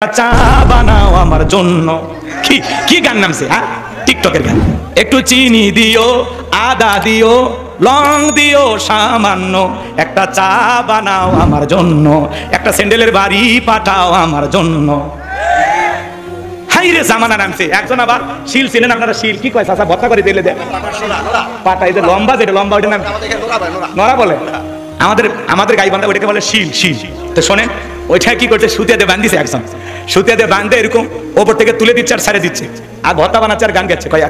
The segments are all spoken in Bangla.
চা বানাও আমার জন্য। কি কি গান নামছে? হ্যাঁ, টিকটকের গান। একটু চিনি দিও, আদা দিও, লং দিও সামান্য, একটা চা বানাও আমার জন্য, একটা স্যান্ডেলের বাড়ি পাঠাও আমার জন্য। হাইরে জামানা নামছে। একজন আবার শিল চিনেন আপনারা? শিল কি কয় চাচা? ভর্তা করে দিলে দেন পাটা, এই যে লম্বা, যেটা লম্বা ওইটার নাম নড়া বলে। আমাদের গাইবান্ধা ওইটাকে বলে শিল। শিল তো শোনেন, ওইটা কি করছে? সুতিয়াতে বান্ধিছে একজন, সুতিয়াতে বান্ধে এরকম ওপর থেকে তুলে দিচ্ছে আর ছাড়ে দিচ্ছে, আর ভর্তা বানাচ্ছে আর গান গাচ্ছে, কয়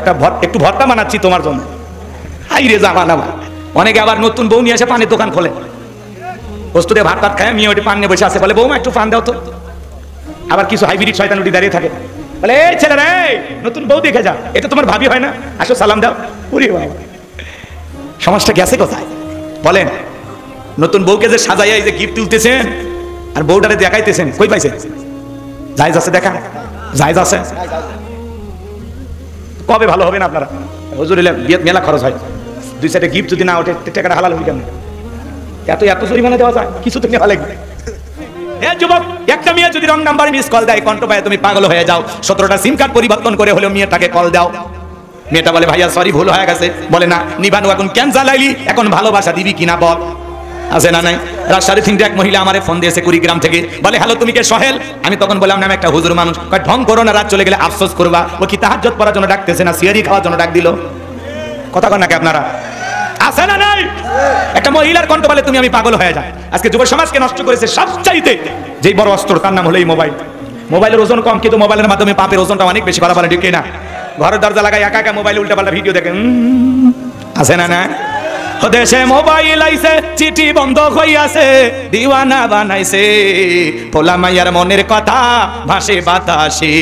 একটু ভর্তা বানাচ্ছি তোমার জন্য। হাইরে জামানা। অনেকে আবার নতুন বউ নিয়ে এসে পানের দোকান খোলে, বস্তুতে ভাত ভাত খায়, মেয়ে ওইটা পান নিয়ে বসে আছে, বলে বৌমা একটু পান দাও তো। আবার কিছু হাইব্রিড শয়তান উঠি দাঁড়িয়ে থাকে, বলে এই ছেলে রে, নতুন বউ দেখে যা, এটা তোমার ভাবি হয় না, আসো সালাম দাও। পুরি বাবা, সমাজটা গেছে কোথায় বলেন? নতুন বউকে যে সাজাইয়া এই যে গিফট তুলতেছেন আর বউটারে দেখাইতেছেন, কই পাইছেন? জায়েজ আছে দেখা? জায়েজ আছে? কবে ভালো হবে না আপনারা? হুজুর বিয়েত মেলা খরচ হয়, দুই সাইডে গিফট যদি না ওঠে টাকাটা হালাল হবে কেন? এত জরিমানা দেওয়া যায়? কিছু তো নেওয়া লাগবে। যুবক, একটা মেয়ে যদি রং নাম্বার মিস কল দেয়, কণ্ঠ পায়, তুমি পাগল হয়ে যাও। 17টা সিম কার্ড পরিবর্তন করে হলেও মেয়েটাকে কল দাও। মেয়েটা বলে ভাইয়া সরি, ভুল হয়ে গেছে। বলে না নিবানু, এখন কেন জ্বালাইলি, এখন ভালোবাসা দিবি কিনা বল। আছে না নাই? রাত 3:30 এক মহিলা আমারে ফোন দিয়েছে কুড়িগ্রাম থেকে, বলে হ্যালো তুমি কে সোহেল? আমি তখন বললাম না, আমি একটা হুজুর মানুষ। কয় ঢং করো না, রাত চলে গেলে আফসোস করবা। ও কি তাহাজ্জুদ পড়ার জন্য ডাকতেছে না সিয়ারি খাওয়ার জন্য ডাক দিল? কথা কন নাকি আপনারা? আছে না নাই? একটা মহিলার কণ্ঠ বলে তুমি আমি পাগল হয়ে যায়। আজকে যুব সমাজকে নষ্ট করেছে সবচাইতে যেই বড় অস্ত্র, তার নাম হলো এই মোবাইল। মোবাইলের ওজন কম, কিন্তু মোবাইলের মাধ্যমে পাপের ওজনটা অনেক বেশি। করা বলে ঠিক না? ঘরের দরজা লাগায় একা একা মোবাইলে উল্টাপাল্টা ভিডিও দেখেন। আছে না না? দেশে মোবাইল আইছে, চিঠি বন্ধ হইয়াছে, দিওয়ানা বানাইছে, পোলা মাইয়ার মনের কথা ভাসে বাতাসে।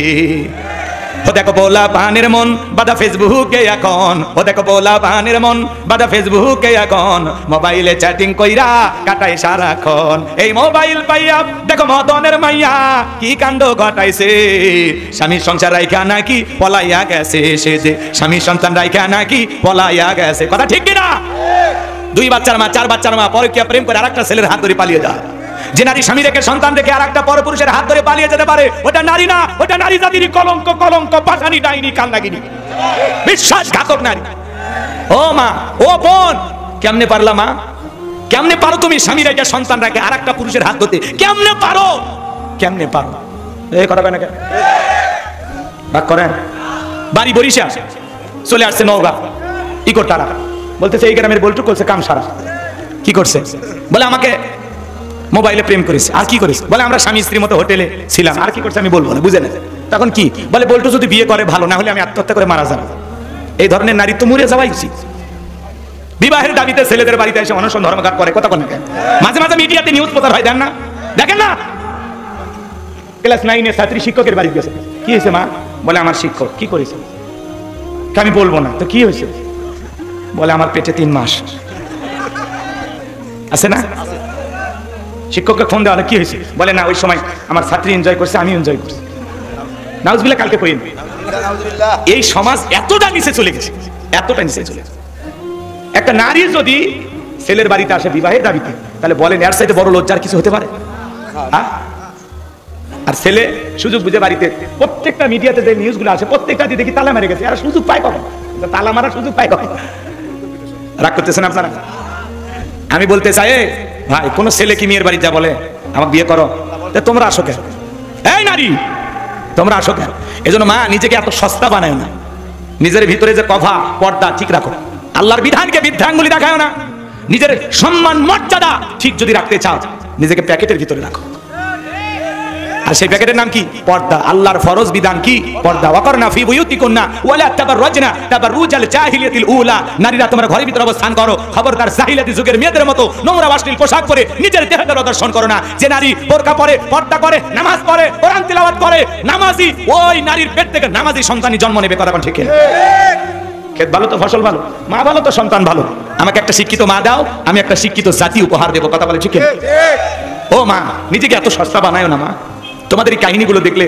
ও দেখো পোলা পানের মন বাদা ফেসবুকে এখন, ও দেখো পোলা পানের মন বাদা ফেসবুকে এখন, মোবাইলে চ্যাটিং কইরা কাটায় সারাক্ষণ। এই মোবাইল পাইয়া দেখো মদনের মাইয়া কি কাণ্ড ঘটাইছে, স্বামীর সংসার রাইখা নাকি পলাইয়া গেছে সে, যে স্বামীর সন্তান রাইখা নাকি পলাইয়া গেছে। কথা ঠিক কিনা? 2 বাচ্চার মা, 4 বাচ্চার মা পরকীয়া প্রেম করে আরেকটা ছেলের হাত ধরে পালিয়ে যায়। যে নারী স্বামী রেখে সন্তান রেখে আরেকটা পরপুরুষের হাত ধরে পালিয়ে যেতে পারে, ওটা নারী না, ওটা নারী জাতির কলঙ্ক, কলঙ্ক, পাঠানি, ডাইনি, কান্নাগিনি, বিশ্বাসঘাতক নারী। ও মা, ও বোন, কেমনে পারলা মা? কেমনে পারো তুমি স্বামী রেখে সন্তান রেখে আরেকটা পুরুষের হাত ধরতে? কেমনে পারো? কেমনে পারো? এই কথা কয় না কেন? ভাগ করেন। বাড়ি বরিশাল, চলে আসছে নওগাঁ ইকোটারা, বলতেছে এই গ্রামের বলটু করছে কাম সারা। কি করছে? বলে আমাকে মোবাইলে প্রেম করেছে। আর কি করেছে? বলে আমরা স্বামী স্ত্রীর মতো হোটেলে ছিলাম। আর কি করছে আমি বলবো না, বুঝে না। তখন কি বলে? বলটু যদি বিয়ে করে ভালো, না হলে আমি আত্মহত্যা করে মারা যাবো। এই ধরনের নারী তো মরে যাওয়াই উচিত। বিবাহের দাবিতে ছেলেদের বাড়িতে এসে অনশন ধর্মঘাট করে। কথা কোন? মাঝে মাঝে মিডিয়াতে নিউজ প্রচার হয়, দেন না? দেখেন না? ক্লাস 9-এর ছাত্রী শিক্ষকের বাড়ি গেছে। কি হয়েছে মা? বলে আমার শিক্ষক। কি করেছে? আমি বলবো না। তো কি হয়েছে? বলে আমার পেটে 3 মাস। আছে না? শিক্ষককে ফোন দেওয়া, কি হয়েছে? বলে না, ওই সময় আমার ছাত্রী এনজয় করছে, আমি এনজয় করছি। নাউজুবিল্লাহ, কালকে কইন। এই সমাজ এতটা নিচে চলে গেছে, এতটা নিচে চলে গেছে। একটা নারী যদি ছেলের বাড়িতে আসে বিবাহের দাবিতে, তাহলে বলেন এর চাইতে বড় লজ্জার কিছু হতে পারে? আর ছেলে সুযোগ বুঝে বাড়িতে, প্রত্যেকটা মিডিয়াতে যে নিউজগুলো আছে প্রত্যেকটা দেখি তালা মেরে গেছে। আর সুযোগ পায় কখন? তালা মারার সুযোগ পায় কখন? রাগ করতেছেন আপনারা? আমি বলতে চাই ভাই, কোন ছেলে কি মেয়ের বাড়ি যা বলে আমাকে বিয়ে করো, তোমরা আসো কেন? এই নারী, তোমরা আসো কেন? এজন্য মা, নিজেকে এত সস্তা বানায় না। নিজের ভিতরে যে কভা, পর্দা ঠিক রাখো। আল্লাহর বিধানকে বৃদ্ধাঙ্গুলি দেখায় না। নিজের সম্মান মর্যাদা ঠিক যদি রাখতে চাও, নিজেকে প্যাকেটের ভিতরে রাখো। আর সেই প্যাকেটের নাম কি? পর্দা। আল্লাহর ফরজ বিধান কি? পর্দা। ওয়াকরনা ফি বুয়ুতিকুন্না ওয়ালা তাবাররাজনা তাবাররুজাল জাহিলিয়াতিল উলা। নারীরা তোমরা ঘরের ভিতরে অবস্থান করো, খবরদার জাহিলিয়াতি যুগের মেয়েদের মতো নোংরা অশ্লীল পোশাক পরে নিজের দেহকে প্রদর্শন করো না। যে নারী বোরকা পরে, পর্দা করে, নামাজ পড়ে, কোরআন তিলাওয়াত করে, নামাজি, ওই নারীর পেট থেকে নামাজি সন্তানই জন্ম নেবে। কথা কোন ঠিক? ক্ষেত ভালো তো ফসল ভালো, মা ভালো তো সন্তান ভালো। আমাকে একটা শিক্ষিত মা দাও, আমি একটা শিক্ষিত জাতি উপহার দেবো। কথা বলে ঠিক? ও মা, নিজেকে এত সস্তা বানায় না মা। তোমাদের এই কাহিনীগুলো দেখলে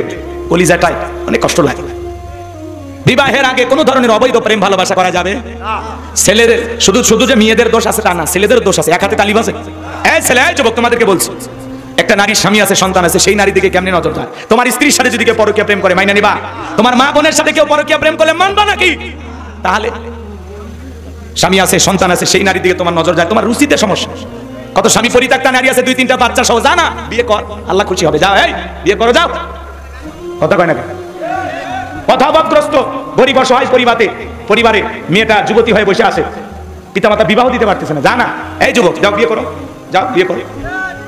কলিজাটায় অনেক কষ্ট লাগে। বিবাহের আগে কোনো ধরনের অবৈধ প্রেম ভালোবাসা করা যাবে? ছেলেদের শুধু যে মেয়েদের দোষ আছে তা না, ছেলেদের দোষ আছে। এক হাতে তালি বাজে। এই ছেলে, যুবক, তোমাদেরকে বলছি, একটা নারীর স্বামী আছে, সন্তান আছে, সেই নারী দিকে কেমনে নজর যায়? তোমার স্ত্রীর সাথে যদি কেউ পরকীয়া প্রেম করে মাইনা নিবা? তোমার মা বোনের সাথে কেউ পরকীয়া প্রেম করলে মানবা নাকি? তাহলে স্বামী আছে, সন্তান আছে, সেই নারী দিকে তোমার নজর যায়, তোমার রুচিতে সমস্যা। কত স্বামী পরিত্যক্তা নারী আছে, 2-3টা বাচ্চা সহ, জানা বিয়ে কর, আল্লাহ খুশি হবে, যাও এই বিয়ে করো যাও। কথা কয় না, অভাবগ্রস্ত গরিব অসহায় পরিবারে মেয়েটা যুবতী হয়ে বসে আছে, পিতামাতা বিবাহ দিতে পারতেছে না, জানা এই যুবক যাও বিয়ে করো, যাও বিয়ে করো,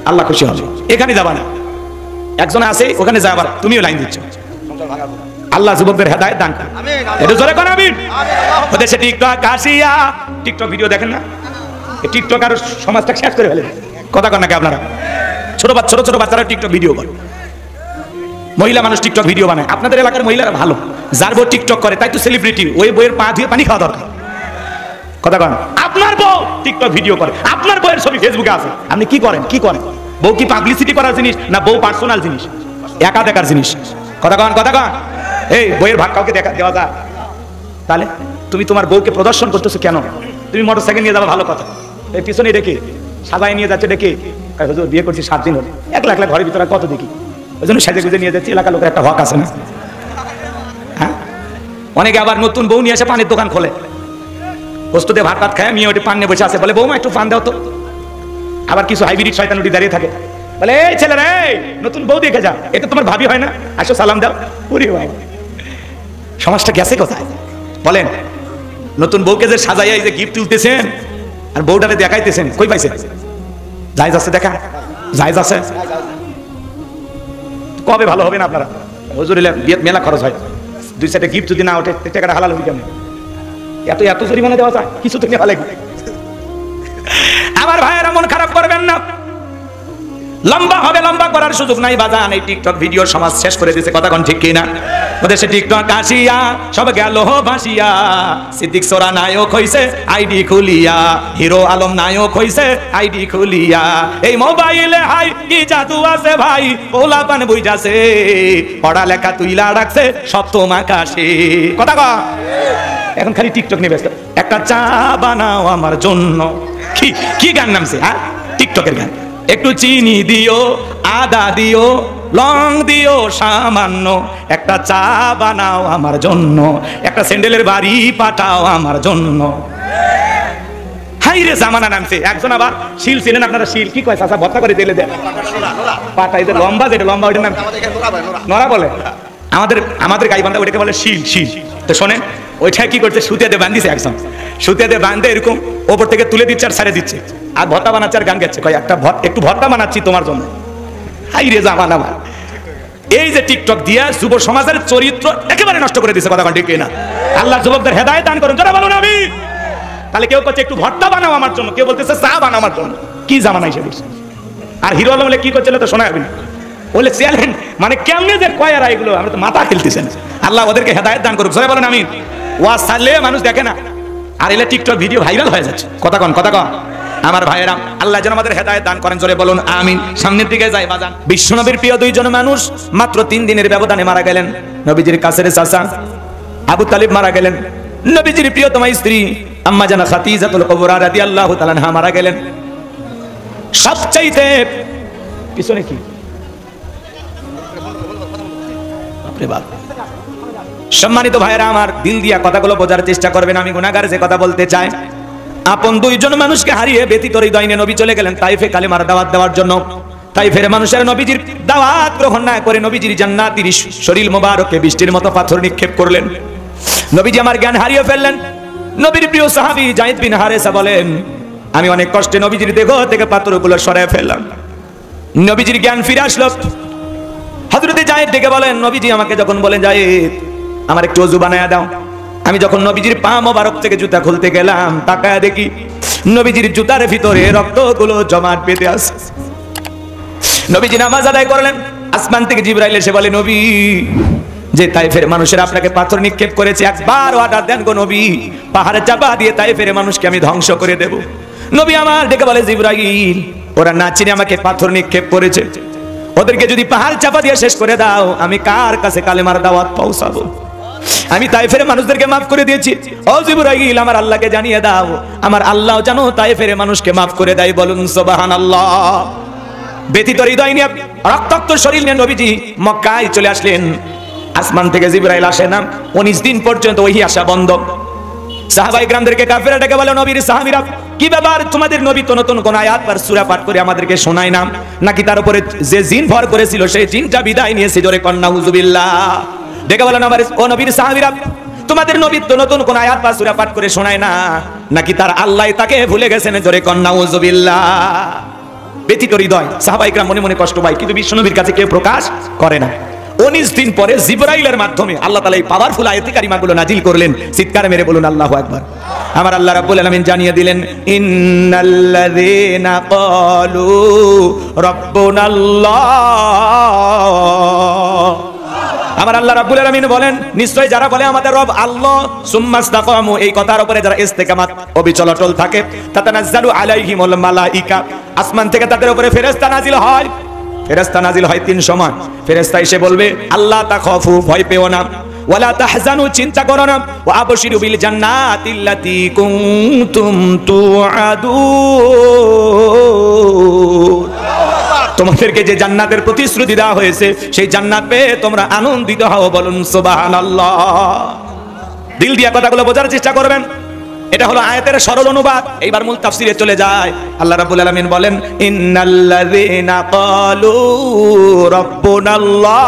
আল্লাহ খুশি হবে। এখানে যাবা না, একজন আছে ওখানে যা, আবার তুমিও লাইন দিচ্ছ। আল্লাহ যুবকদের হেদায়েত দান করুন, একটু জোরে কোন আমিন। ওদের সে টিকটক আসিয়া, টিকটক ভিডিও দেখেন না? টিকটক আর সমাজটা শেষ করে ফেলে। কথা কন নাকি আপনারা? ছোট ছোট বাচ্চারা টিকটক ভিডিও করে, মহিলা মানুষ টিকটক ভিডিও বানায়। আপনাদের এলাকার মহিলারা ভালো, যার বউ টিকটক করে তাই তো সেলিব্রিটি, ওই বইয়ের পা ধুয়ে পানি খাওয়া দরকার। কথা কন, আপনার বউ টিকটক ভিডিও করে, আপনার বউয়ের ছবি ফেসবুকে আছে, আপনি কি করেন? বউ কি পাবলিসিটি করার জিনিস না বউ পার্সোনাল জিনিস, একা দেখার জিনিস? কথা কন এই বইয়ের ভাগ কাউকে দেওয়া যায়? তাহলে তুমি তোমার বউকে প্রদর্শন করতেছো কেন? তুমি মোটরসাইকেল নিয়ে যাবা, ভালো কথা, এই পিছনে ডেকে সাজায় নিয়ে যাচ্ছে, ডেকে হুজুর বিয়ে করছি 7 দিন হলো, একলা ঘরের ভিতরে কত দেখি, ওই জন্য সাজে গুজে নিয়ে যাচ্ছি। এলাকার লোকের একটা হক আছে না? হ্যাঁ, অনেকে আবার নতুন বউ নিয়ে এসে পানের দোকান খোলে, বস্তুতে ভাত খায়, মেয়ে ওটি পান নিয়ে বসে আছে, বলে বৌমা একটু পান দাও তো। আবার কিছু হাইব্রিড শয়তান উঠি দাঁড়িয়ে থাকে, বলে এই ছেলেরা এই নতুন বউ দেখে যাও, এটা তোমার ভাবি হয় না, আসো সালাম দাও। ওরে ভাই, সমাজটা গেছে কোথায় বলেন? নতুন বউকে যে সাজাইয়া এই যে গিফট তুলতেছেন আর বউটারে দেখাইতেছেন, কই পাইছেন? জায়েজ আছে দেখা, জায়েজ আছে? কবে ভালো হবে না আপনারা? হুজুর বিয়ের মেলা খরচ হয়, 2 সাইডে গিফট যদি না ওঠে টাকাটা হালাল হবে কেমন? এত জরিমানা দেওয়া যায়, কিছু তো নেওয়া লাগবে। আমার ভাইয়েরা মন খারাপ করবেন না, লম্বা হবে, লম্বা করার সুযোগ নাই বাজান। এই টিকটক ভিডিও সমাজ শেষ করে দিয়েছে, কথা কোন ঠিক কিনা? ওদের সে টিকটক আসিয়া সব গেল ভাসিয়া, সিদ্দিক সোরা নায়ক হইছে আইডি খুলিয়া, হিরো আলম নায়ক হইছে আইডি খুলিয়া। এই মোবাইলে হাই কি জাদু আছে ভাই, পোলাপান বুঝাছে, পড়ালেখা তুইলা রাখছে সপ্তম আকাশে। কথা কয়, এখন খালি টিকটক নিয়ে ব্যস্ত। একটা চা বানাও আমার জন্য, কি গান নামছে? হ্যাঁ, টিকটকের গান। একটু চিনি দিও, আদা দিও, লং দিও সামান্য, একটা চা বানাও আমার জন্য, একটা স্যান্ডেলের বাড়ি পাঠাও আমার জন্য। হাই রে জামানা নামছে। একজন আবার শিল চিনেন আপনারা? শিল কি কয় চাচা? ভর্তা করে দিলে দেন পাঠাই, যে লম্বা, যেটা লম্বা ওইটার নাম নরা বলে। আমাদের গাইবান্ধা ওইটাকে বলে শিল। তো শোনেন, ওইটা কি করছে, সুতিয়াতে বান্ধিছে, একদম সুতিয়াতে বান্ধে এরকম ওপর থেকে তুলে দিচ্ছে আর ছাড়ে দিচ্ছে, আর ভর্তা বানাচ্ছে আর গান গাচ্ছে, কয় একটু ভর্তা বানাচ্ছি তোমার জন্য। হাই রে জামানা আমার। এই যে টিকটক দিয়া যুব সমাজের চরিত্র একেবারে নষ্ট করে দিচ্ছে, কথা ঠিক না? আল্লাহ যুবকদের হেদায়েত দান করুন, যারা বলুন আমি। তাহলে কেউ করছে একটু ভর্তা বানাও আমার জন্য, কেউ বলতেছে চা বানাও আমার জন্য। কি জামানা এসে বলছে? আর হিরো আলম কি করছিল তো শোনা যাবে না, বলে চ্যালেঞ্জ, মানে কেমনে যে কয় আর এগুলো, আমরা তো মাথা খেলতেছেন। আল্লাহ ওদেরকে হেদায়েত দান করুক, যারা বলেন আমি। ওয়াজ ছাড়লে মানুষ দেখে না, আর এলে টিকটক ভিডিও ভাইরাল হয়ে যাচ্ছে। কথা কন আমার ভাইয়েরা, আল্লাহ যেন আমাদের হেদায়েত দান করেন, জোরে বলুন আমিন। সামনের দিকে যাই বাজান। বিশ্বনবীর প্রিয় 2 জন মানুষ মাত্র 3 দিনের ব্যবধানে মারা গেলেন। নবীজির কাছের চাচা আবু তালিব মারা গেলেন, নবীজির প্রিয়তমা স্ত্রী আম্মা জানা খাদিজাতুল কুবরা রাদিয়াল্লাহু তাআলা আনহা মারা গেলেন। সবচাইতে পিছনে কি বাপরে বাপ। সম্মানিত ভাইয়েরা আমার, দিল দিয়া কথাগুলো বোঝার চেষ্টা করবেন, আমি গুনাহগার যে কথা বলতে চাই। আপন 2 জন মানুষকে হারিয়ে ব্যতীত হৃদয় নিয়ে নবী চলে গেলেন তাইফে কালিমার দাওয়াত দেওয়ার জন্য। তাইফের মানুষের নবীজির দাওয়াত গ্রহণ না করে নবীজির জান্নাতের শরীর মোবারকে বৃষ্টির মতো পাথর নিক্ষেপ করলেন। নবীজি আমার জ্ঞান হারিয়ে ফেললেন। নবীর প্রিয় সাহাবী যায়েদ বিন হারেসা বলেন, আমি অনেক কষ্টে নবীজির দেহ থেকে পাথরগুলো সরায় ফেললাম। নবীজির জ্ঞান ফিরে আসলো। হযরতে যায়েদ ডেকে বলেন, নবীজি আমাকে যখন বলেন যায়েদ আমার একটু ওযু বানায়া দাও, আমি যখন নবীজির পা মোবারক থেকে জুতা খুলতে গেলাম, তাকায়া দেখি নবীজির জুতার ভিতরে রক্তগুলো জমাট বেঁধে আছে। নবীজি নামাজ আদায় করলেন। আসমান থেকে জিবরাইল এসে বলে, নবী যে তাইফের মানুষের আপনাকে পাথর নিক্ষেপ করেছে, একবার অর্ডার দেন গো নবী, পাহাড়ে চাপা দিয়ে তাইফের মানুষকে আমি ধ্বংস করে দেব। নবী আমার ডেকে বলে, জিবরাইল ওরা না চিনে আমাকে পাথর নিক্ষেপ করেছে, ওদেরকে যদি পাহাড় চাপা দিয়ে শেষ করে দাও, আমি কার কাছে কালেমার দাওয়াত পৌঁছাবো? আমি তাইফের মানুষদেরকে মাফ করে দিয়েছি। ও জিবরাইল আমার আল্লাহকে জানিয়ে দাও, আমার আল্লাহ জানো তাইফের মানুষকে মাফ করে দেয়। বলুন সুবহানাল্লাহ। ব্যথিত হৃদয় নিয়ে রক্তাক্ত শরীর নিয়ে নবীজি মক্কায় চলে আসলেন। আসমান থেকে জিবরাইল আসে না, 19 দিন পর্যন্ত ওহী আসা বন্ধ। সাহাবায়ে কেরামদেরকে কাফেররা ডেকে বলে, নবীর সাহাবীরা কি ব্যাপার, তোমাদের নবী তো নতুন কোন আয়াত আর সূরা পাঠ করে আমাদেরকে শোনায় না, নাকি তার উপরে যে জিন ভর করেছিল সেই জিনটা বিদায় নিয়েছে? জোরে কন্না নাউযুবিল্লাহ। ডেকে বলেন, আমার ও নবীর সাহাবীরা, তোমাদের নবী তো নতুন কোন আয়াত বা সূরা পাঠ করে শোনায় না, নাকি তার আল্লাহ তাকে ভুলে গেছেন? জোরে কন্না নাউযুবিল্লাহ। ব্যথিত হৃদয় সাহাবায়ে কেরাম মনে মনে কষ্ট পায়, কিন্তু বিশ্বনবীর কাছে কেউ প্রকাশ করে না। 19 দিন পরে জিবরাইলের মাধ্যমে আল্লাহ তাআলা এই পাওয়ারফুল আয়াতে কারিমাগুলো নাজিল করলেন। চিৎকার মেরে বলুন আল্লাহু আকবার। আমার আল্লাহ রাব্বুল আলামিন জানিয়ে দিলেন, ইন্নাল্লাযীনা ক্বালু রাব্বুনাল্লাহ। আমার আল্লাহ রাব্বুল আলামিন বলেন, নিশ্চয় যারা বলে আমাদের রব আল্লাহ, সুম্মাস্তাকামু, এই কথার উপরে যারা ইস্তেকামাত অবিচল অটল থাকে, তাতানাজ্জালু আলাইহিমুল মালাইকা, আসমান থেকে তাদের উপরে ফেরেশতা নাজিল হয়। ফেরেশতা নাজিল হয় 3 সময়। ফেরেশতা এসে বলবে, আল্লাহ তাখাফু, ভয় পেও না, ওয়ালা তাহজানু, চিন্তা করো না, ওয়া আবশিরু বিল জান্নাতিল্লাতী কুনতুম তুআদুন, তোমাদেরকে যে জান্নাতের প্রতিশ্রুতি দেওয়া হয়েছে সেই জান্নাত পেয়ে তোমরা আনন্দিত হও। বলুন সুবহানাল্লাহ। দিল দিয়ে কথাগুলো বোঝার চেষ্টা করবেন। এটা হলো আয়াতের সরল অনুবাদ। এইবার মূল তাফসিরে চলে যায়। আল্লাহ রাব্বুল আলামিন বলেন, ইন্নাল্লাযীনা ক্বালু রাব্বুনাল্লাহ,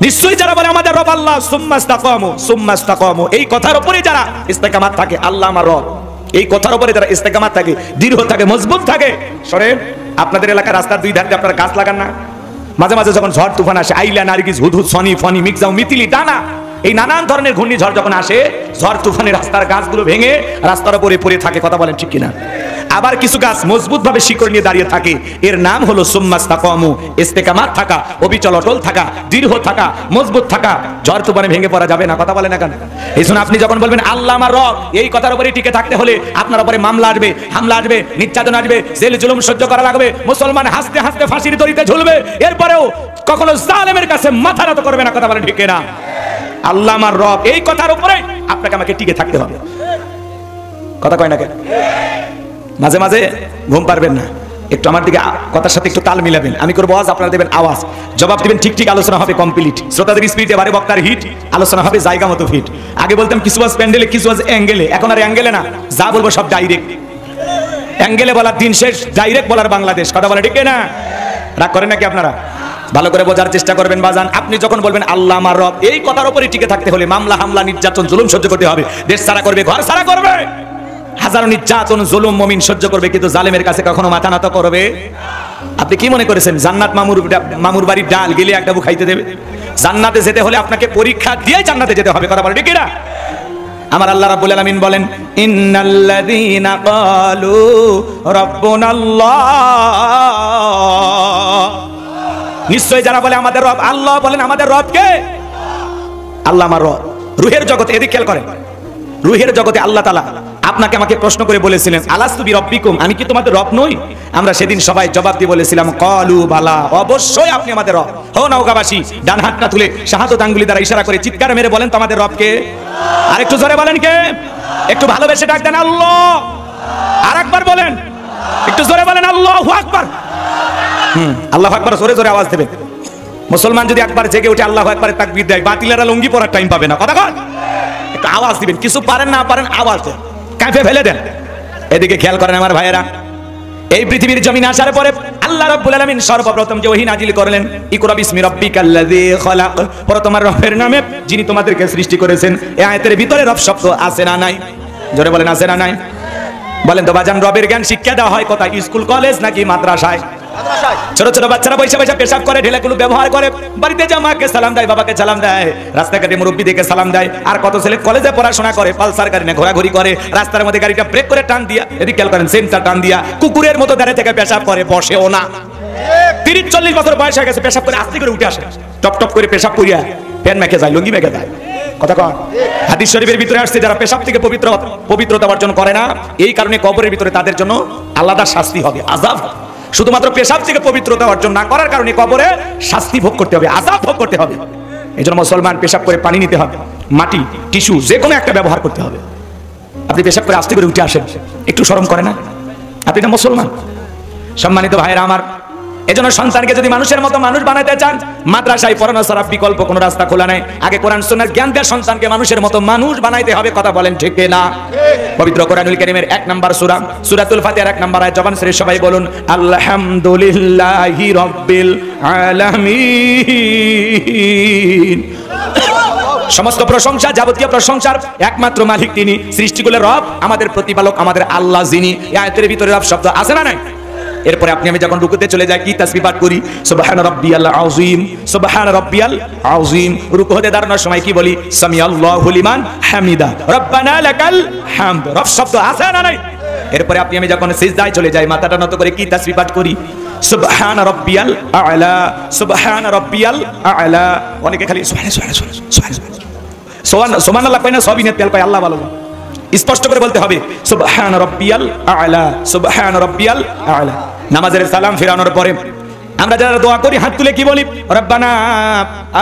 নিশ্চয়ই যারা বলে আমাদের রব আল্লাহ, সুম্মাস্তাকামু, এই কথার উপরে যারা ইস্তেকামাত থাকে, আল্লাহ আমার রব, এই কথার উপরে যারা ইস্তেকামাত থাকে, দৃঢ় থাকে, মজবুত থাকে। সরেন, আপনাদের এলাকার রাস্তার দুই ধারে আপনারা গাছ লাগান না? মাঝে মাঝে যখন ঝড় তুফান আসে, আইলা, নারগিস, হুদহুদ, সনি, ফনি, মিগজাও, মিতিলি, ডানা, এই নানান ধরনের ঘূর্ণিঝড় যখন আসে, ঝড় তুফানে রাস্তার গাছগুলো ভেঙে রাস্তার উপরে পড়ে থাকে। কথা বলেন ঠিক কিনা? আবার কিছু গাছ মজবুত ভাবে শিকড় নিয়ে দাঁড়িয়ে থাকে। এর নাম হলো সুম্মাস্তাকামু, ইস্তেকামাত থাকা, অবিচল অটল থাকা, দৃঢ় থাকা, মজবুত থাকা। ঝড় তুফানে ভেঙে পড়া যাবে না। কথা বলেন না কেন? এই জন্য আপনি যখন বলবেন আল্লাহ আমার রব, এই কথার উপরে টিকে থাকতে হলে আপনার উপরে মামলা আসবে, হামলা আসবে, নির্যাতন আসবে, জেল জুলুম সহ্য করা লাগবে। মুসলমান হাসতে হাসতে ফাঁসির দড়িতে ঝুলবে। এরপরেও কখনো জালেমের কাছে মাথা নত করবে না। কথা বলেন ঠিক না? আল্লাহ আমার রব, এই কথার উপরে আপনাকে আমাকে টিকে থাকতে হবে। কথা কয় না কেন? মাঝে মাঝে ঘুম পারবেন না, একটু আমার দিকে কথার সাথে একটু তাল মিলাবেন। আমি করবো আওয়াজ, আপনারা দেবেন আওয়াজ, জবাব দিবেন ঠিক ঠিক, আলোচনা হবে কমপ্লিট। শ্রোতাদের স্পিড এবারে বক্তার হিট, আলোচনা হবে জায়গা মতো ফিট। আগে বলতাম কিছু আজ প্যান্ডেলে, কিছু আজ অ্যাঙ্গেলে, এখন আর অ্যাঙ্গেলে না, যা বলবো সব ডাইরেক্ট। অ্যাঙ্গেলে বলার দিন শেষ, ডাইরেক্ট বলার বাংলাদেশ। কথা বলে ঠিক না? রাগ করেন নাকি আপনারা? ভালো করে বোঝার চেষ্টা করবেন বাজান। আপনি যখন বলবেন আল্লাহ আমার রব, এই কথার উপরে টিকে থাকতে হলে মামলা, হামলা, নির্যাতন, জুলুম সহ্য করতে হবে। দেশ সারা করবে, ঘর সারা করবে, হাজারো নির্যাতন, জুলুম মুমিন সহ্য করবে, কিন্তু জালেমের কাছে কখনো মাথা নত করবে। আপনি কি মনে করেছেন জান্নাত মামুর বাড়ির ডাল গেলে একটা বউ খাইতে দেবে? জান্নাতে যেতে হলে আপনাকে পরীক্ষা দিয়ে জান্নাতে যেতে হবে। কথা বলে ঠিক না? আমার আল্লাহ রাব্বুল আলামিন বলেন, ইন্নাল্লাযীনা ক্বালু রাব্বুনাল্লাহ, নিশ্চয় যারা বলে আমাদের রব আল্লাহ, বলেন আমাদের রব কে? আল্লাহ আমার রব। রুহের জগতে, এদিকে খেয়াল করেন, রুহের জগতে আল্লাহ তাআলা আপনাকে আমাকে প্রশ্ন করে বলেছিলেন, আলাস্তু বিরাব্বিকুম, আমি কি তোমাদের রব নই? আমরা সেদিন সবাই জবাব দিয়ে বলেছিলাম, ক্বালু বালা, অবশ্যই আপনি আমাদের রব। হো নওগাঁবাসী, ডান হাতটা তুলে শাহাদাত আঙ্গুলি দ্বারা ইশারা করে চিৎকার মেরে বলেন তো আমাদের রব কে? আর একটু জোরে বলেন কে? একটু ভালোবেসে ডাক দেন আল্লাহ। আর একবার বলেন, একটু জোরে বলেন আল্লাহু আকবার। আল্লাহু আকবার জোরে জোরে আওয়াজ দেবেন। মুসলমান যদি একবার জেগে উঠে আল্লাহু আকবারের তাকবীর দেয়, বাতিলেরা লুঙ্গি পরার টাইম পাবে না। কথা কন, একটু আওয়াজ দিবেন। কিছু পারেন না পারেন, আওয়াজ দেন, কাঁপে ফেলে দেন। এদিকে খেয়াল করেন আমার ভাইয়েরা, এই পৃথিবীর জমিনে আসার পরে আল্লাহ রাব্বুল আলামিন সর্বপ্রথম যে ওহী নাজিল করলেন, ইকরা বিসমি রাব্বিকাল্লাযী খালাক, পরে তোমার রবের নামে যিনি তোমাদেরকে সৃষ্টি করেছেন। এই আয়াতের ভিতরে রব শব্দ আছে না নাই? জোরে বলেন আছে না নাই? বলেন তো বাজান, রবের জ্ঞান শিক্ষা দেওয়া হয় কোথায়? স্কুল, কলেজ নাকি মাদ্রাসায়? ছোট ছোট বাচ্চারা বৈশা বৈশা পেশাব করে, ঢেলাগুলো ব্যবহার করে, বাড়িতে যা মাকে সালাম দেয়, বাবাকে সালাম দেয়, রাস্তাঘাটে মুরব্বিদেরকে সালাম দেয়। আর কত ছেলে কলেজে পড়াশোনা করে, পালসার গাড়ি নিয়ে ঘোরাঘুরি করে, রাস্তার মধ্যে গাড়িটা ব্রেক করে টান দিয়া, এদিকে খেয়াল করেন, সেন্টার টান দিয়া কুকুরের মতো দাঁড়িয়ে থেকে পেশাব করে, বসেও না। 30-40 বছর বয়স হয়ে গেছে, পেশাব করে আস্তে করে উঠে আসে, টপ টপ করে পেশাব করিয়া প্যান মেখে যায়, লুঙ্গি মেখে যায়। কথা কন, হাদিস শরীফের ভিতরে আসছে, যারা পেশাব থেকে পবিত্রতা অর্জন করে না, এই কারণে কবরের ভিতরে তাদের জন্য আলাদা শাস্তি হবে, আযাব হবে। শুধুমাত্র পেশাব থেকে পবিত্রতা অর্জন না করার কারণে কবরে শাস্তি ভোগ করতে হবে, আযাব ভোগ করতে হবে। এই জন্য মুসলমান পেশাব করে পানি নিতে হবে, মাটি, টিস্যু যে কোনো একটা ব্যবহার করতে হবে। আপনি পেশাব করে আস্তে করে উঠে আসেন, একটু শরম করে না? আপনি না মুসলমান। সম্মানিত ভাইরা আমার, এজন্য সন্তানকে যদি মানুষের মতো মানুষ বানাতে চান, মাদ্রাসায় পড়ানো ছাড়া বিকল্প কোনো রাস্তা খোলা নাই। আগে কোরআন সুন্নাহর জ্ঞান দিয়ে সন্তানকে মানুষের মতো মানুষ বানাইতে হবে। কথা বলেন ঠিক না? পবিত্র কোরআনুল কারীমের 1 নম্বর সূরা সূরাতুল ফাতিহার 1 নম্বর আয়াত, জবান ছেড়ে সবাই বলুন আলহামদুলিল্লাহি রাব্বিল আলামিন। সমস্ত প্রশংসা, যাবতীয় প্রশংসার একমাত্র মালিক তিনি, সৃষ্টিকুলের রব, আমাদের প্রতিপালক, আমাদের আল্লাহ যিনি। এই আয়াতের ভিতরে রব শব্দ আছে না নাই? এরপরে আপনি আমি যখন রুকুতে চলে যাই কি তাসবিহ পাঠ করি? সুবহান রাব্বিয়াল আযীম, সুবহান রাব্বিয়াল আযীম। রুকু হতে দাঁড়ানোর সময় কি বলি? সামিআল্লাহু লিমান হামিদা, রব্বানা লাকাল হামদ। রব শব্দ আছে না নাই? এরপরে আপনি আমি যখন সিজদায় চলে যাই, মাথাটা নত করে কি তাসবিহ পাঠ করি? সুবহান রাব্বিয়াল আ'লা, সুবহান রাব্বিয়াল আ'লা। অনেকে খালি সুবহানাল্লাহ কয় না, সবই নেত কয় আল্লাহ ভালো। স্পষ্ট করে বলতে হবে সুবহান রাব্বিয়াল আ'লা, সুবহান রাব্বিয়াল আ'লা। নামাজের সালাম ফিরানোর পরে আমরা যারা দোয়া করি হাত তুলে কি বলি? রব্বানা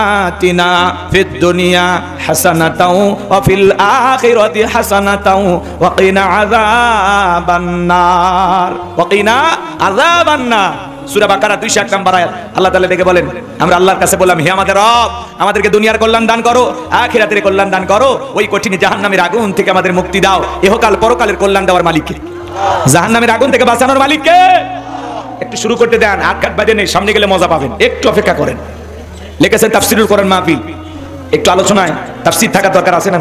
আতিনা ফিদ দুনিয়া হাসানাতাও ওয়া ফিল আখিরাতি হাসানাতাও ওয়া কিনা আযাবান নার, ওয়া কিনা আযাবান নার। সূরা বাকারা 201 নম্বর আয়াত। আল্লাহ তাআলা ডেকে বলেন, আমরা আল্লাহর কাছে বললাম, হে আমাদের রব, আমাদেরকে দুনিয়ার কল্যাণ দান করো, আখিরাতের কল্যাণ দান করো, ওই কঠিন জাহান্নামের আগুন থেকে আমাদের মুক্তি দাও। ইহকাল পরকালের কল্যাণ দেওয়ার মালিক কে? জাহান্নামের আগুন থেকে বাঁচানোর মালিক কে? একটু শুরু করতে দেন, আটকাট বাজে নেই, সামনে গেলে মজা পাবেন, একটু অপেক্ষা করেন। লিখেছেন তাফসীরুল কোরআন মাহফিল, একটু আলোচনায় তাফসীর থাকা দরকার আছে না?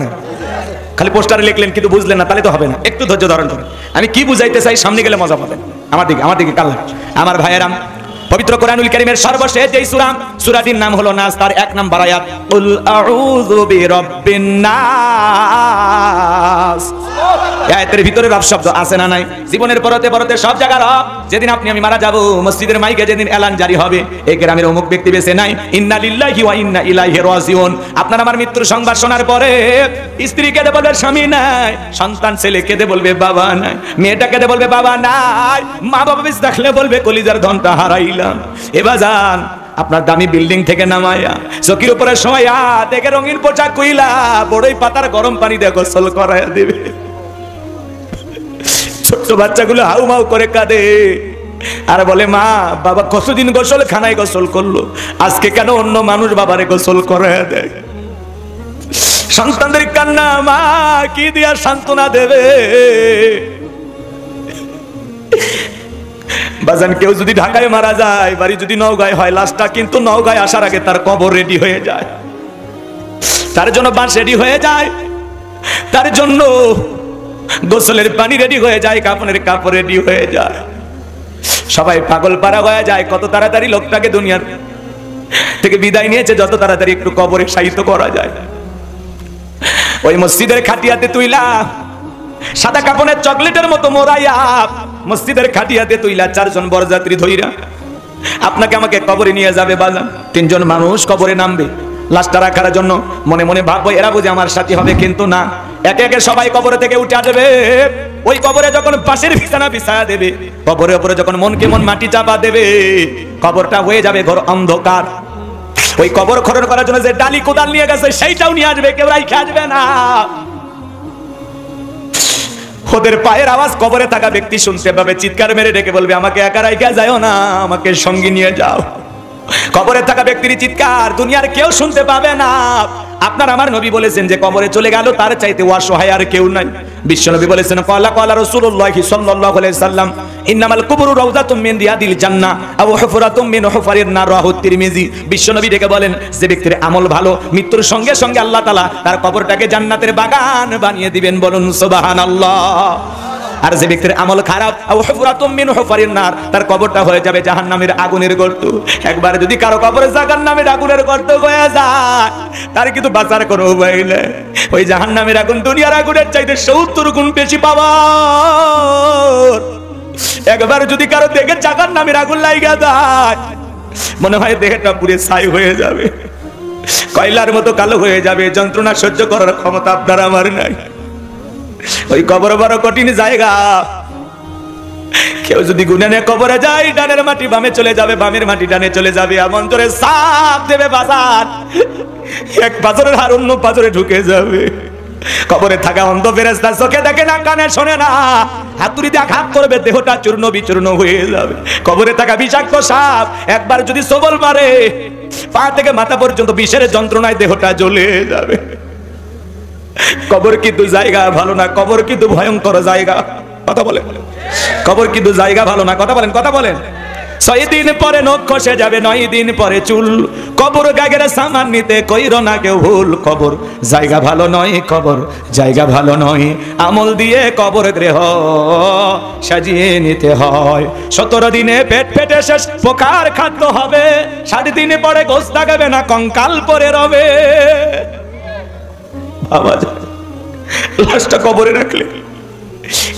খালি পোস্টারে লিখলেন কিন্তু বুঝলেন না, তাহলে তো হবে না। একটু ধৈর্য ধারণ করেন, আমি কি বুঝাইতে চাই সামনে গেলে মজা পাবেন। আমার দিকে কাল আমার ভাইয়েরাম, পবিত্র কোরআনুল কারীমের সর্বশেষ যেই সূরা, সূরাটির নাম হলো নাস, তার 1 নম্বর আয়াত, কুল আউযু বিরাব্বিন নাস। আয়াতের ভিতরে রব শব্দ আছে না নাই? জীবনের পরতে পরতে সব জায়গা রব। যেদিন আপনি আমি মারা যাব, মসজিদের মাইকে যেদিন এলান জারি হবে, এই গ্রামের অমুক ব্যক্তি বেঁচে নাই, ইন্না লিল্লাহি ওয়া ইন্না ইলাইহি রাজিউন। আপনার আমার মৃত্যুর সংবাদ শোনার পরে স্ত্রী কেঁদে বলবে স্বামী নাই, সন্তান ছেলে কেঁদে বলবে বাবা নাই, মেয়েটা কেঁদে বলবে বাবা নাই, মা বাবা বেঁচে থাকলে বলবে কলিজার ধনটা হারাইলাম। এবার যান আপনার দামি বিল্ডিং থেকে নামায়া চকির উপরে শোয়া দেখে রঙিন পোশাক কইলা বড়ই পাতার গরম পানি দিয়ে গোসল করায়া দেবে। ছোট্ট বাচ্চাগুলো হাউমাউ করে কাঁদে আর বলে, মা বাবা কতদিন গোসল খানায় গোসল করলো, আজকে কেন অন্য মানুষ বাবারে গোসল করায়া দেয়? সন্তানদের কান্না মা কি দিয়া সান্ত্বনা দেবে? বাজান, কেউ যদি ঢাকায় মারা যায়, বাড়ি যদি নওগাঁয় হয়, লাশটা কিন্তু নওগাঁয় আসার আগে তার কবর রেডি হয়ে যায়, তার জন্য বাঁশ রেডি হয়ে যায়, তার জন্য গোসলের পানি রেডি হয়ে যায়, কাফনের কাপড় রেডি হয়ে যায়। সবাই পাগল পারা হয়ে যায় কত তাড়াতাড়ি লোকটাকে দুনিয়ার থেকে বিদায় নিয়েছে, যত তাড়াতাড়ি একটু কবরে শায়িত করা যায়। ওই মসজিদের খাটিয়াতে তুইলা সাদা কাপনের চকলেটের মতো মোড়াইয়া মসজিদের খাটিয়াতে তুইলা 4 জন বরযাত্রী ধইরা আপনাকে আমাকে কবরে নিয়ে যাবে। বাজান, 3 জন মানুষ কবরে নামবে, লাশটা রাখার জন্য মনে মনে ভাববো এরা বুঝে আমার সাথী হবে, কিন্তু না, একে একে সবাই কবরে থেকে উঠে আসবে। ওই কবরে যখন পাশের বিছানা বিছায়া দেবে, কবরের উপরে যখন মনকে মন মাটি চাপা দেবে, কবরটা হয়ে যাবে ঘর অন্ধকার। ওই কবর খনন করার জন্য যে ডালি কোদাল নিয়ে গেছে সেইটাও নিয়ে আসবে, কেউ রাইখে আসবে না। ওদের পায়ের আওয়াজ কবরে থাকা ব্যক্তি শুনতে পাবে, চিৎকার মেরে ডেকে বলবে, আমাকে একা রাইখা যাও না, আমাকে সঙ্গে নিয়ে যাও। কবরে থাকা ব্যক্তির চিৎকার দুনিয়ার কেউ শুনতে পাবে না। আপনার আমার নবী বলেছেন যে কবরে চলে গেল তার চাইতে অসহায় আর কেউ নাই। বিশ্বনবী বলেছেন, ক্বালা ক্বালা রাসূলুল্লাহ সাল্লাল্লাহু আলাইহি সাল্লাম, ইন্নামাল কুবুরু রাউযাতুম মিন রিয়াদিল জান্নাহ আও হুফরাতুম মিন হুফারিন নার, রাহু তিরমিজি। বিশ্বনবী ডেকে বলেন, যে ব্যক্তির আমল ভালো, মৃত্যুর সঙ্গে সঙ্গে আল্লাহ তাআলা তার কবরটাকে জান্নাতের বাগান বানিয়ে দিবেন, বলুন সুবহানাল্লাহ। আর যে ব্যক্তির আমল খারাপ, আও হুফরাতুম মিন হুফারিন নার, তার কবরটা হয়ে যাবে জাহান্নামের আগুনের গর্ত। একবার যদি কারো কবরে জাহান্নামের আগুনের গর্ত হয়ে যায়, তার কিন্তু বাঁচার কোনো উপায় নেই। ওই জাহান্নামের আগুন দুনিয়ার আগুনের চাইতে 70 গুণ বেশি পাওয়ার। একবার যদি কারো দেখে জাহান্নামের আগুন লাগা যায়, মনে হয় দেহটা পুরো ছাই হয়ে যাবে, কয়লার মতো কালো হয়ে যাবে। যন্ত্রণা সহ্য করার ক্ষমতা আপনার আমার নাই। ওই কবর বড় কঠিন জায়গা। কেউ যদি গুনে নিয়ে কবরে যায়, ডানের মাটি বামে চলে যাবে, বামের মাটি ডানে চলে যাবে, এমন করে সাপ দেবে বাজার, এক পাথরের হার অন্য পাথরে ঢুকে যাবে। কবরে থাকা অন্ধ ফেরেশতা চোখে দেখে না, কানে শোনে না, হাতুড়ি দিয়ে আঘাত করবে, দেহটা চূর্ণ বিচূর্ণ হয়ে যাবে। কবরে থাকা বিষাক্ত সাপ একবার যদি সবল মারে, পা থেকে মাথা পর্যন্ত বিষের যন্ত্রণায় দেহটা জ্বলে যাবে। কবর কিন্তু জায়গা ভালো না, কবর কিন্তু ভয়ঙ্কর জায়গা। কথা বলেন, কবর কিন্তু জায়গা ভালো না। কথা বলেন, কথা বলেন। 6 দিন পরে নখ খসে যাবে, 9 দিন পরে চুল। কবর গাগের সামান নিতে কইরো না কেউ ভুল। কবর জায়গা ভালো নয়, কবর জায়গা ভালো নয়। আমল দিয়ে কবর গৃহ সাজিয়ে নিতে হয়। 17 দিনে পেট ফেটে শেষ, পোকার খাদ্য হবে। 7 দিন পরে গোশ থাকবে না, কঙ্কাল পরে রবে। বাবা লাশটা কবরে রাখলে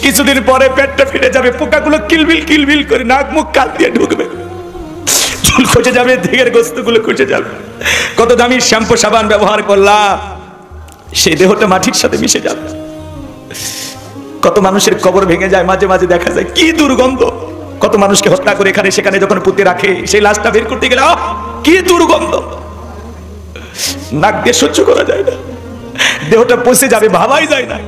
কিছুদিন পরে পেটটা ফেটে যাবে, পোকাগুলো কিলবিল কিলবিল করে নাক মুখ কাল দিয়ে ঢুকবে, চুল খসে যাবে, দেহের গোস্তগুলো খসে যাবে। কত দামি শ্যাম্পু সাবান ব্যবহার করলাম, সেই দেহটা মাটির সাথে মিশে যাবে। কত মানুষের কবর ভেঙে যায়, মাঝে মাঝে দেখা যায় কি দুর্গন্ধ। কত মানুষকে হত্যা করে এখানে সেখানে যখন পুঁতে রাখে, সেই লাশটা বের করতে গেলে কি দুর্গন্ধ, নাক দিয়ে সহ্য করা যায় না, দেহটা পচে যাবে, ভাবাই যায় না।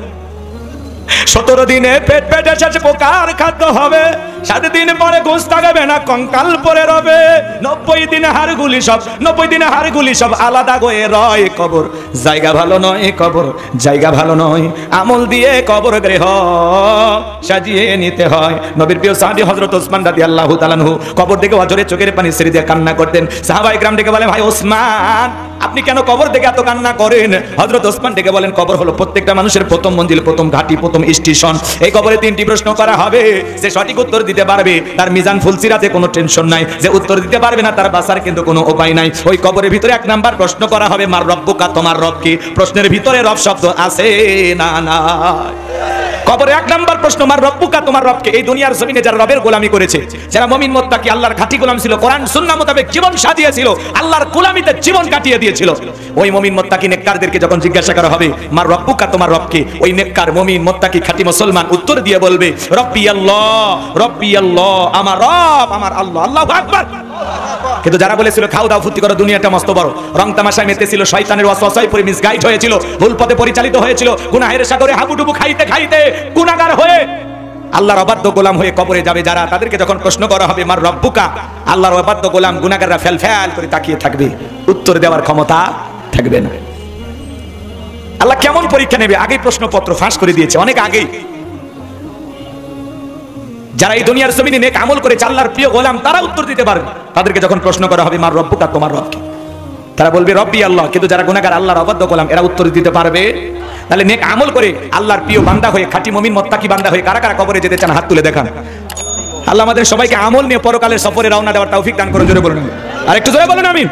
17 দিনে পেট পেটে শেষ, পোকার খাদ্য হবে। 7 দিন পরে গোশ থাকবে না, কঙ্কাল পরে রবে। 90 দিনে হাড়গুলি সব, 90 দিনে হাড়গুলি সব আলাদা হয়ে রয়। কবর জায়গা ভালো নয়, কবর জায়গা ভালো নয়। আমল দিয়ে কবর গৃহ সাজিয়ে নিতে হয়। নবীর প্রিয় সাহাবী হযরত ওসমান রাদিয়াল্লাহু তাআলা আনহু কবর দেখে অঝরে চোখের পানি ছেড়ে দিয়ে কান্না করতেন। সাহাবায়ে কেরাম ডেকে বলে, ভাই ওসমান, আপনি কেন কবর দেখে এত কান্না করেন? হযরত ওসমান ডেকে বলেন, কবর হলো প্রত্যেকটা মানুষের প্রথম মঞ্জিল, প্রথম ঘাঁটি, প্রথম স্টেশন। এই কবরে 3টি প্রশ্ন করা হবে। যে সঠিক উত্তর দিতে পারবে তার মিজান ফুলসিরাতে কোনো টেনশন নাই। যে উত্তর দিতে পারবে না তার বাঁচার কিন্তু কোনো উপায় নাই। ওই কবরের ভিতরে 1 নাম্বার প্রশ্ন করা হবে, মার রব্বুকা, তোমার রব কি? প্রশ্নের ভিতরে রব শব্দ আছে না না? কবরে 1 নাম্বার প্রশ্ন, মার রব্বুকা, তোমার রব কে? এই দুনিয়ার জমিনে যারা রবের গোলামি করেছে, যারা মুমিন মুত্তাকি আল্লাহর খাঁটি গোলাম ছিল, কোরআন সুন্নাহ মোতাবেক জীবন সাজিয়েছিল, আল্লাহর গোলামিতে জীবন কাটিয়ে দিয়েছিল, ওই মুমিন মুত্তাকি নেককারদেরকে যখন জিজ্ঞাসা করা হবে, মার রব্বুকা, তোমার রব কে? ওই নেককার মুমিন মুত্তাকি খাঁটি মুসলমান উত্তর দিয়ে বলবে, রব্বি আল্লাহ, রব্বি আল্লাহ, আমার রব আমার আল্লাহ। আল্লাহু আকবার। কিন্তু যারা বলেছিল খাও দাও ফুর্তি করো, দুনিয়াটা মস্ত বড়, রং তামাশায় মেতেছিল, শয়তানের ওয়াসওয়াসায় পড়ে মিসগাইড হয়েছিল, ভুল পথে পরিচালিত হয়েছিল, গুনাহের সাগরে হাবুডুবু খাইতে খাইতে গুনাহগার হয়ে আল্লাহর অবাধ্য গোলাম হয়ে কবরে যাবে যারা, তাদেরকে যখন প্রশ্ন করা হবে মার রব্বুকা, আল্লাহর অবাধ্য গোলাম গুনাহগাররা ফেল করে তাকিয়ে থাকবে, উত্তর দেওয়ার ক্ষমতা থাকবে না। আল্লাহ কেমন পরীক্ষা নেবে? আগেই প্রশ্নপত্র ফাঁস করে দিয়েছে, অনেক আগেই। যারা এই দুনিয়ার জমিনে নেক আমল করে আল্লাহর প্রিয় গোলাম, তারা উত্তর দিতে পারবে। তাদেরকে যখন প্রশ্ন করা হবে মার রব্বুকা, তোমার রব কি? তারা বলবে রব্বি আল্লাহ। কিন্তু যারা গুনাহগার, আল্লাহর অবাধ্য গোলাম, এরা উত্তর দিতে পারবে। তাহলে নেক আমল করে আল্লাহর প্রিয় বান্দা হয়ে, খাঁটি মুমিন মুত্তাকি বান্দা হয়ে কারা কারা কবরে যেতে চান? হাত তুলে দেখান। আল্লাহ আমাদের সবাইকে আমল নিয়ে পরকালের সফরে রওনা দেওয়ার তৌফিক দান করুন। জোরে বলুন, আর একটু জোরে বলুন আমিন।